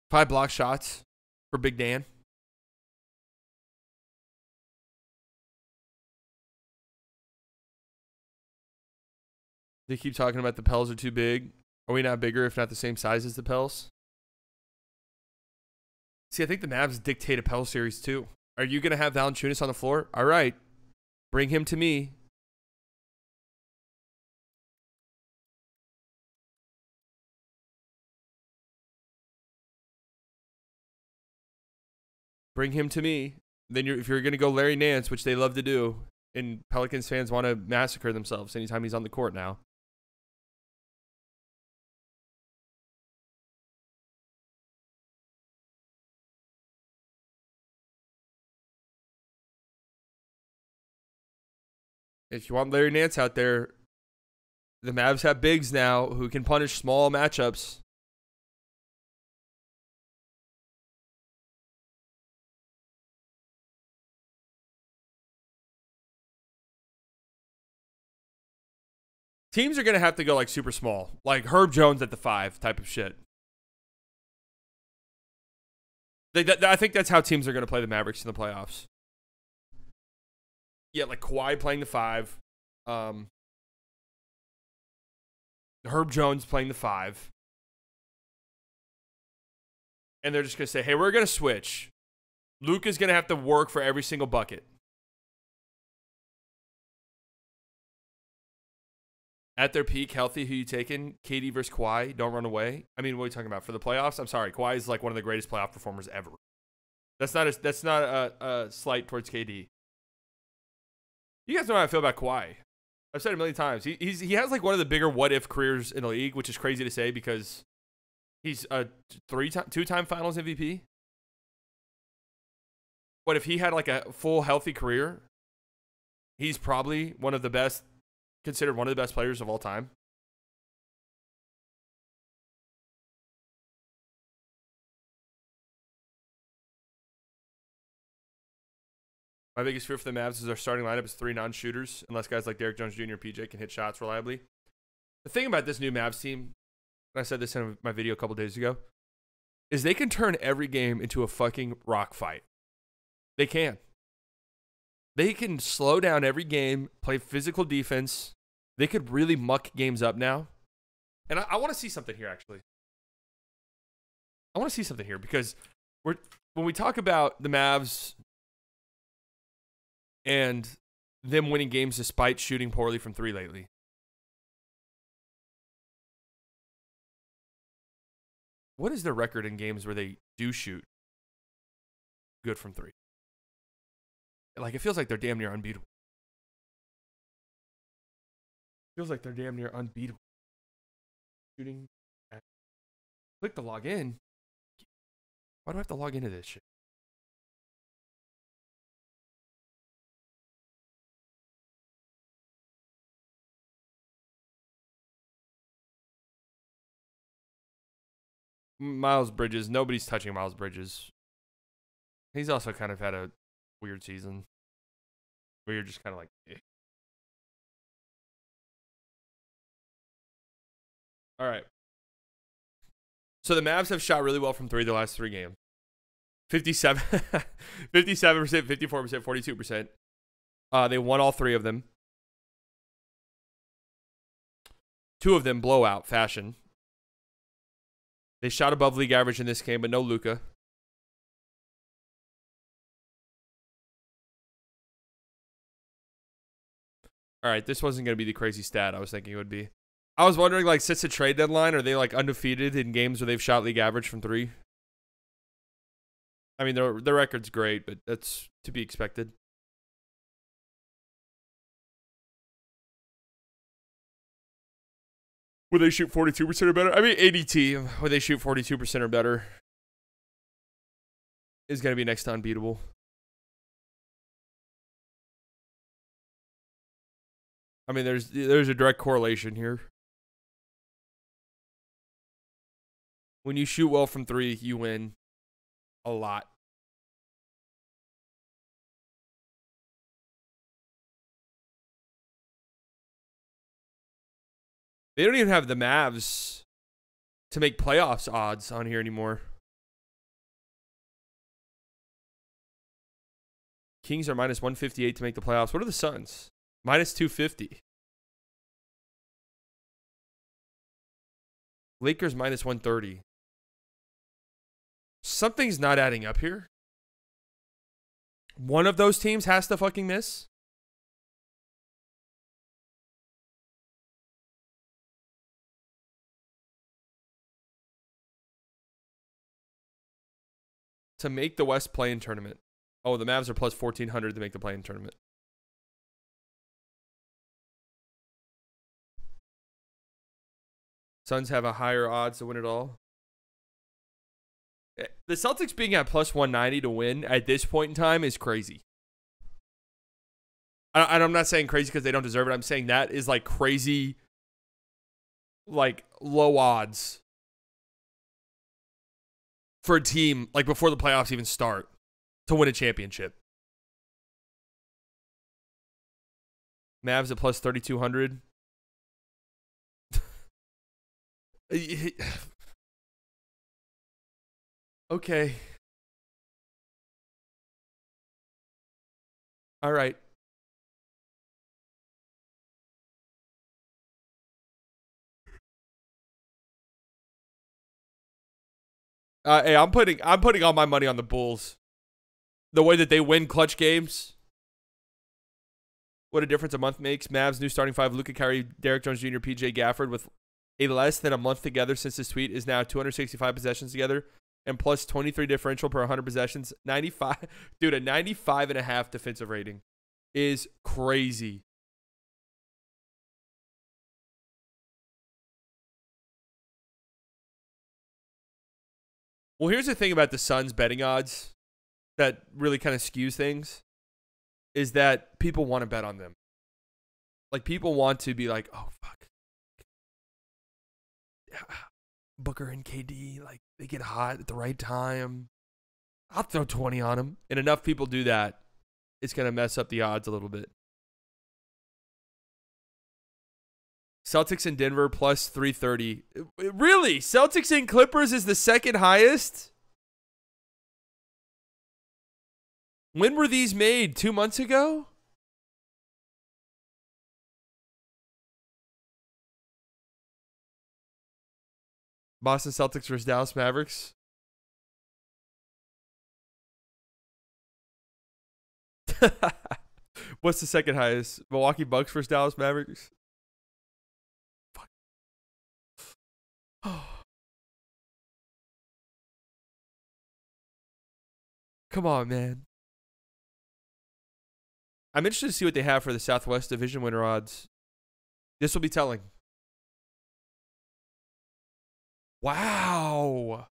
Speaker 1: 5 block shots for Big Dan? They keep talking about the Pels are too big. Are we not bigger, if not the same size as the Pels? See, I think the Mavs dictate a Pels series too. Are you going to have Valanciunas on the floor? All right. Bring him to me. Bring him to me. Then if you're going to go Larry Nance, which they love to do, and Pelicans fans want to massacre themselves anytime he's on the court now. If you want Larry Nance out there, the Mavs have bigs now who can punish small matchups. Teams are going to have to go like super small, like Herb Jones at the 5 type of shit. I think that's how teams are going to play the Mavericks in the playoffs. Yeah, like Kawhi playing the 5. Herb Jones playing the 5. And they're just going to say, hey, we're going to switch. Luka's going to have to work for every single bucket. At their peak, healthy, who you taking? KD versus Kawhi, don't run away. I mean, what are you talking about? For the playoffs? I'm sorry. Kawhi is like one of the greatest playoff performers ever. That's not a slight towards KD. You guys know how I feel about Kawhi. I've said it a million times. He has like one of the bigger what-if careers in the league, which is crazy to say because he's a two-time Finals MVP. But if he had like a full healthy career, he's probably considered one of the best players of all time. My biggest fear for the Mavs is their starting lineup is 3 non-shooters, unless guys like Derrick Jones Jr. and PJ can hit shots reliably. The thing about this new Mavs team, and I said this in my video a couple days ago, is they can turn every game into a fucking rock fight. They can. They can slow down every game, play physical defense. They could really muck games up now. And I want to see something here, actually. I want to see something here because when we talk about the Mavs and them winning games despite shooting poorly from 3 lately. What is their record in games where they do shoot good from 3? Like, it feels like they're damn near unbeatable. Feels like they're damn near unbeatable. Shooting. Click to log in. Why do I have to log into this shit? Miles Bridges. Nobody's touching Miles Bridges. He's also kind of had a weird season where you're just kind of like, eh. All right. So the Mavs have shot really well from 3 the last 3 games. 57, 57%, 54%, 42%. They won all 3 of them. 2 of them blowout fashion. They shot above league average in this game, but no Luka. All right, this wasn't going to be the crazy stat I was thinking it would be. I was wondering, like, since the trade deadline, are they, like, undefeated in games where they've shot league average from 3? I mean, their record's great, but that's to be expected. Would they shoot 42% or better? I mean, ADT, would they shoot 42% or better is going to be next to unbeatable. I mean, there's a direct correlation here. When you shoot well from 3, you win a lot. They don't even have the Mavs to make playoffs odds on here anymore. Kings are minus 158 to make the playoffs. What are the Suns? Minus 250. Lakers minus 130. Something's not adding up here. One of those teams has to fucking miss. To make the West play-in tournament. Oh, the Mavs are plus 1,400 to make the play-in tournament. Suns have a higher odds to win it all. The Celtics being at plus 190 to win at this point in time is crazy. And I'm not saying crazy because they don't deserve it. I'm saying that is like crazy, like low odds for a team like before the playoffs even start to win a championship. Mavs at plus 3,200. Okay. All right. Hey, I'm putting all my money on the Bulls. The way that they win clutch games. What a difference a month makes. Mavs new starting 5: Luka, Kyrie, Derek Jones Jr., PJ Gafford with a less than a month together since this tweet is now 265 possessions together and plus 23 differential per 100 possessions. 95, dude, a 95.5 defensive rating is crazy. Well, here's the thing about the Suns betting odds that really kind of skews things is that people want to bet on them. Like, people want to be like, oh, fuck. Booker and KD, like, they get hot at the right time. I'll throw 20 on them. And enough people do that, it's going to mess up the odds a little bit. Celtics in Denver plus 330. Really? Celtics in Clippers is the second highest? When were these made? 2 months ago? Boston Celtics versus Dallas Mavericks. What's the second highest? Milwaukee Bucks versus Dallas Mavericks? Fuck. Come on, man. I'm interested to see what they have for the Southwest Division winner odds. This will be telling. Wow.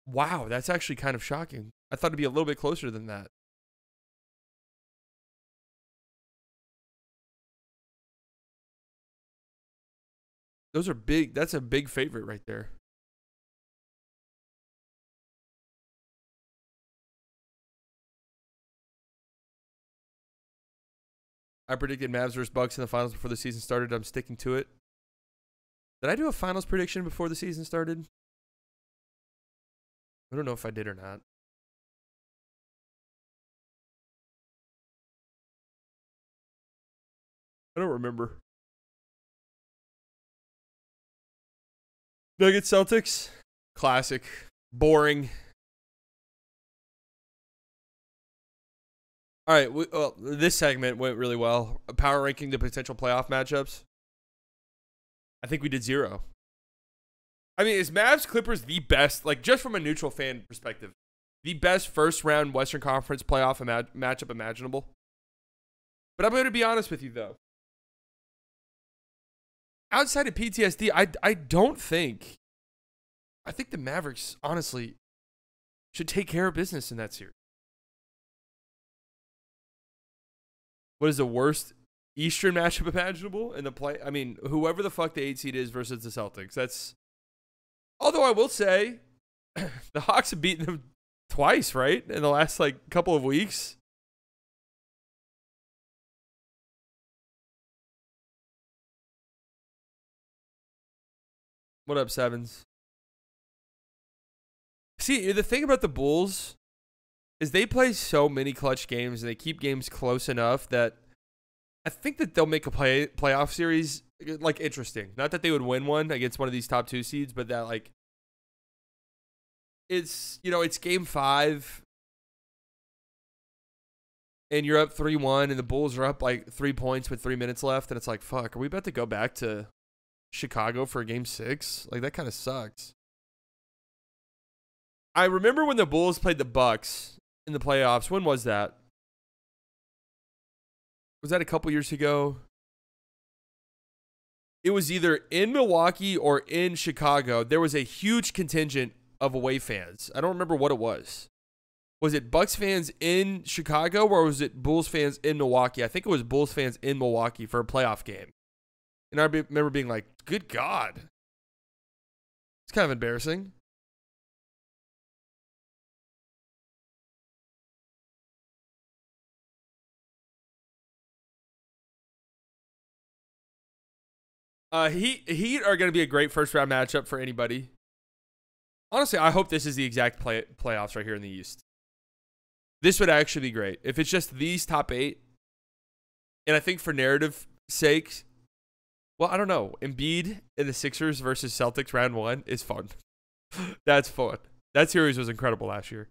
Speaker 1: Wow, that's actually kind of shocking. I thought it'd be a little bit closer than that. Those are big. That's a big favorite right there. I predicted Mavs versus Bucks in the finals before the season started. I'm sticking to it. Did I do a finals prediction before the season started? I don't know if I did or not. I don't remember. Nuggets Celtics. Classic. Boring. All right, well, this segment went really well. Power ranking the potential playoff matchups. I think we did 0. I mean, is Mavs Clippers the best, like just from a neutral fan perspective, the best first round Western Conference playoff matchup imaginable? But I'm going to be honest with you, though. Outside of PTSD, I don't think. I think the Mavericks, honestly, should take care of business in that series. What is the worst Eastern matchup imaginable in the play? I mean, whoever the fuck the 8 seed is versus the Celtics. That's. Although I will say, the Hawks have beaten them twice, right? In the last like couple of weeks. What up, Sevens? See, the thing about the Bulls is they play so many clutch games and they keep games close enough that I think that they'll make a playoff series like interesting. Not that they would win one against one of these top 2 seeds, but that like it's, you know, it's game 5 and you're up 3-1 and the Bulls are up like 3 points with 3 minutes left and it's like, fuck, are we about to go back to Chicago for game 6? Like that kind of sucks. I remember when the Bulls played the Bucks in the playoffs. When was that? Was that a couple years ago? It was either in Milwaukee or in Chicago. There was a huge contingent of away fans. I don't remember what it was. Was it Bucks fans in Chicago or was it Bulls fans in Milwaukee? I think it was Bulls fans in Milwaukee for a playoff game. And I remember being like, good God. It's kind of embarrassing. Heat are going to be a great first round matchup for anybody. Honestly, I hope this is the exact playoffs right here in the East. This would actually be great. If it's just these top 8, and I think for narrative sake, well, I don't know. Embiid and the Sixers versus Celtics round 1 is fun. That's fun. That series was incredible last year.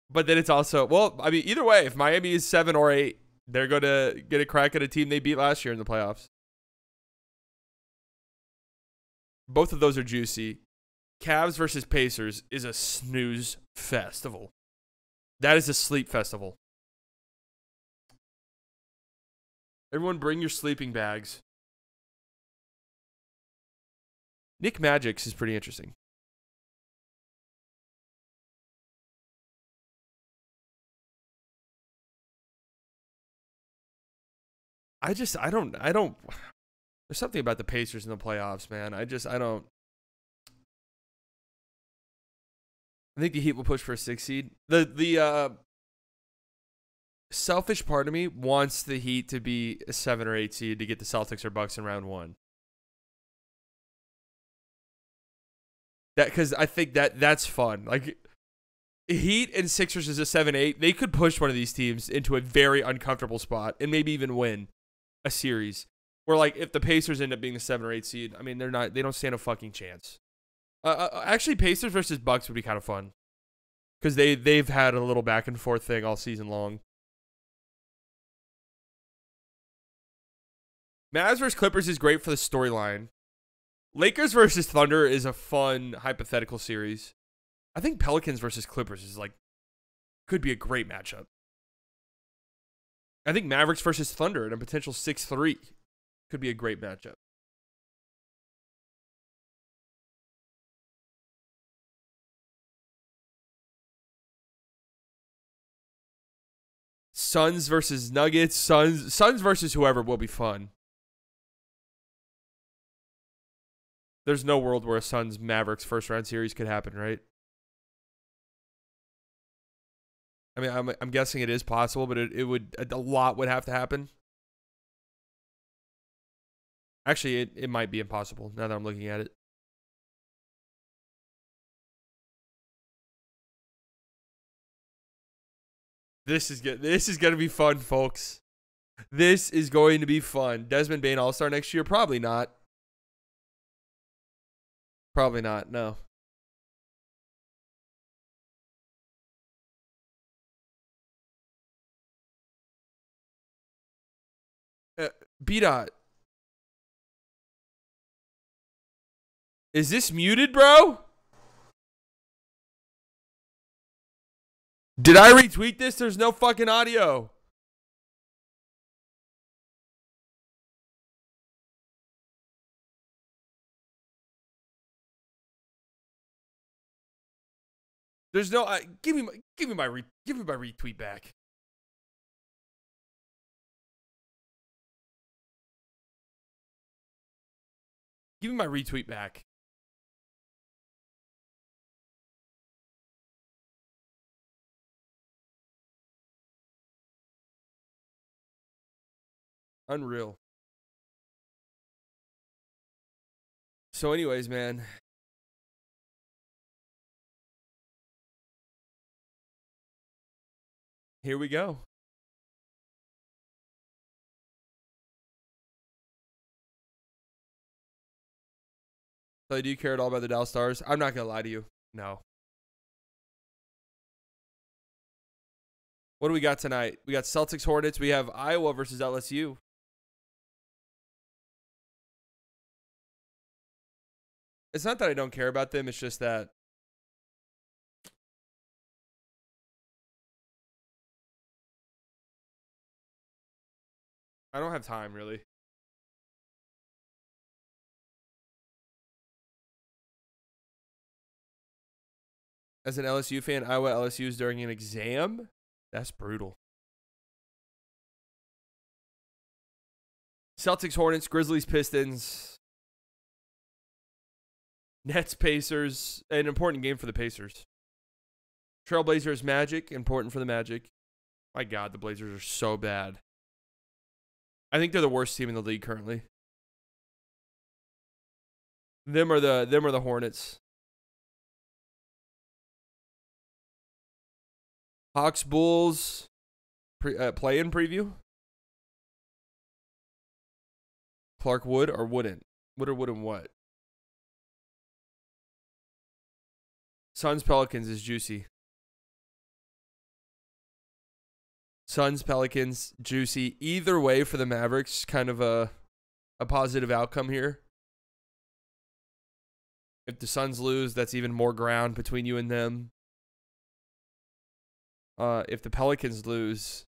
Speaker 1: But then it's also, well, I mean, either way, if Miami is 7 or 8, they're going to get a crack at a team they beat last year in the playoffs. Both of those are juicy. Cavs versus Pacers is a snooze festival. That is a sleep festival. Everyone bring your sleeping bags. Nick Magic's is pretty interesting. I don't. There's something about the Pacers in the playoffs, man. I don't. I think the Heat will push for a 6 seed. The selfish part of me wants the Heat to be a 7 or 8 seed to get the Celtics or Bucks in round 1. Because I think that's fun. Like Heat and Sixers is a 7-8. They could push one of these teams into a very uncomfortable spot and maybe even win a series. Where like if the Pacers end up being a 7 or 8 seed, I mean they don't stand a fucking chance. Actually, Pacers versus Bucks would be kind of fun because they've had a little back and forth thing all season long. Mavs versus Clippers is great for the storyline. Lakers versus Thunder is a fun hypothetical series. I think Pelicans versus Clippers is like could be a great matchup. I think Mavericks versus Thunder in a potential 6-3 could be a great matchup. Suns versus Nuggets. Suns versus whoever will be fun. There's no world where a Suns Mavericks first round series could happen, right? I mean, I'm guessing it is possible, but it would a lot would have to happen. Actually, it might be impossible now that I'm looking at it. This is good. This is going to be fun, folks. This is going to be fun. Desmond Bane All-Star next year? Probably not. Probably not, no. B-Dot. Is this muted, bro? Did I retweet this? There's no fucking audio. There's no. Give me my retweet back. Give me my retweet back. Unreal. So anyways, man. Here we go. So do you care at all about the Dallas Stars? I'm not going to lie to you. No. What do we got tonight? We got Celtics Hornets. We have Iowa versus LSU. It's not that I don't care about them. It's just that I don't have time, really. As an LSU fan, Iowa LSU is during an exam? That's brutal. Celtics Hornets, Grizzlies Pistons. Nets, Pacers, an important game for the Pacers. Trailblazers, Magic, important for the Magic. My God, the Blazers are so bad. I think they're the worst team in the league currently. Them are the Hornets. Hawks, Bulls, play-in preview. Clark would or wouldn't? Would or wouldn't what? Suns Pelicans is juicy. Suns Pelicans juicy. Either way for the Mavericks, kind of a positive outcome here. If the Suns lose, that's even more ground between you and them. If the Pelicans lose,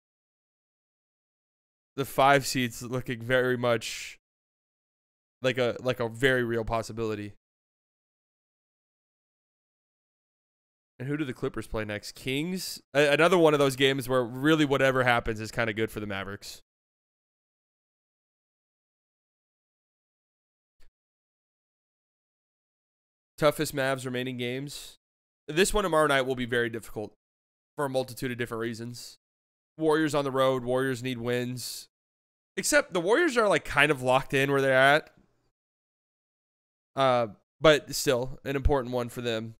Speaker 1: the 5 seed's looking very much like a very real possibility. And who do the Clippers play next? Kings? Another one of those games where really whatever happens is kind of good for the Mavericks. Toughest Mavs remaining games. This one tomorrow night will be very difficult for a multitude of different reasons. Warriors on the road. Warriors need wins. Except the Warriors are like kind of locked in where they're at. But still, an important one for them.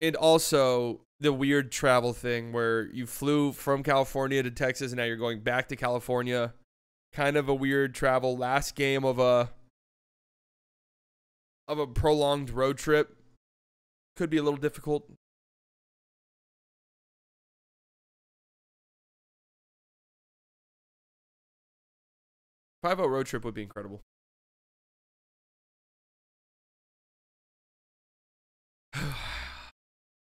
Speaker 1: And also the weird travel thing where you flew from California to Texas and now you're going back to California. Kind of a weird travel. Last game of a prolonged road trip. Could be a little difficult. A 5-0 road trip would be incredible.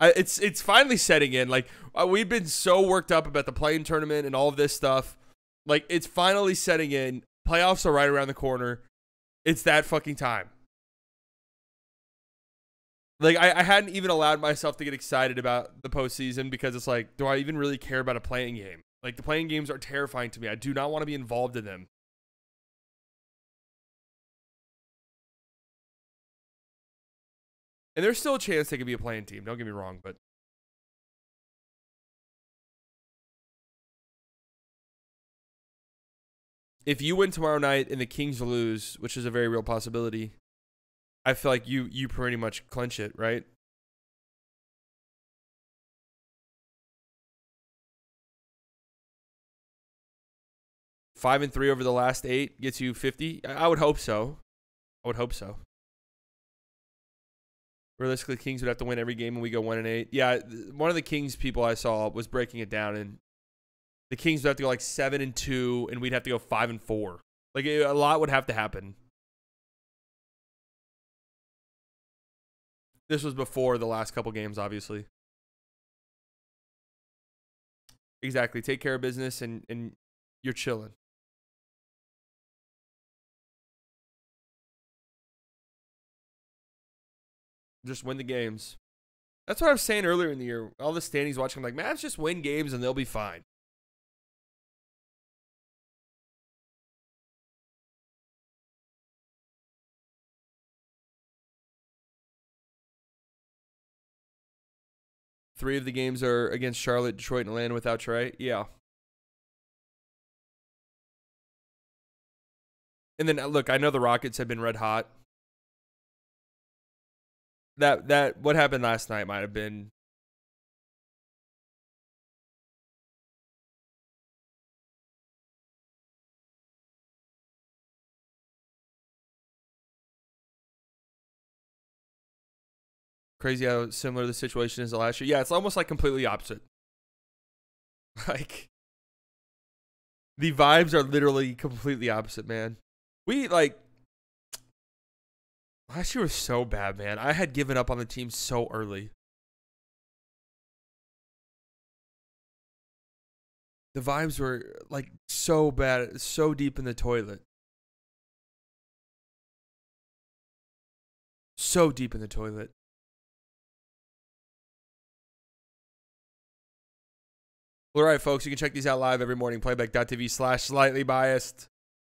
Speaker 1: It's finally setting in. Like, we've been so worked up about the play-in tournament and all of this stuff. Like, it's finally setting in. Playoffs are right around the corner. It's that fucking time. Like, I hadn't even allowed myself to get excited about the postseason because it's like, do I even really care about a playing game? Like, the playing games are terrifying to me. I do not want to be involved in them. And there's still a chance they could be a playing team. Don't get me wrong, but if you win tomorrow night and the Kings lose, which is a very real possibility, I feel like you pretty much clinch it, right? Five and 3 over the last 8 gets you 50. I would hope so. I would hope so. Realistically, Kings would have to win every game and we go 1 and 8. Yeah, one of the Kings people I saw was breaking it down, and The Kings would have to go like 7-2, and we'd have to go 5-4. Like a lot would have to happen. This was before the last couple games, obviously. Exactly. Take care of business, and you're chilling. Just win the games. That's what I was saying earlier in the year. All the standings watching, I'm like, Mavs just win games and they'll be fine. Three of the games are against Charlotte, Detroit, and Atlanta without Trey. Yeah. And then, look, I know the Rockets have been red hot. That what happened last night might have been crazy how similar the situation is to last year. Yeah, it's almost like completely opposite. Like, the vibes are literally completely opposite, man. Last year was so bad, man. I had given up on the team so early. The vibes were, like, so bad, so deep in the toilet. So deep in the toilet. All right, folks, you can check these out live every morning. Playback.tv/slightlybiased.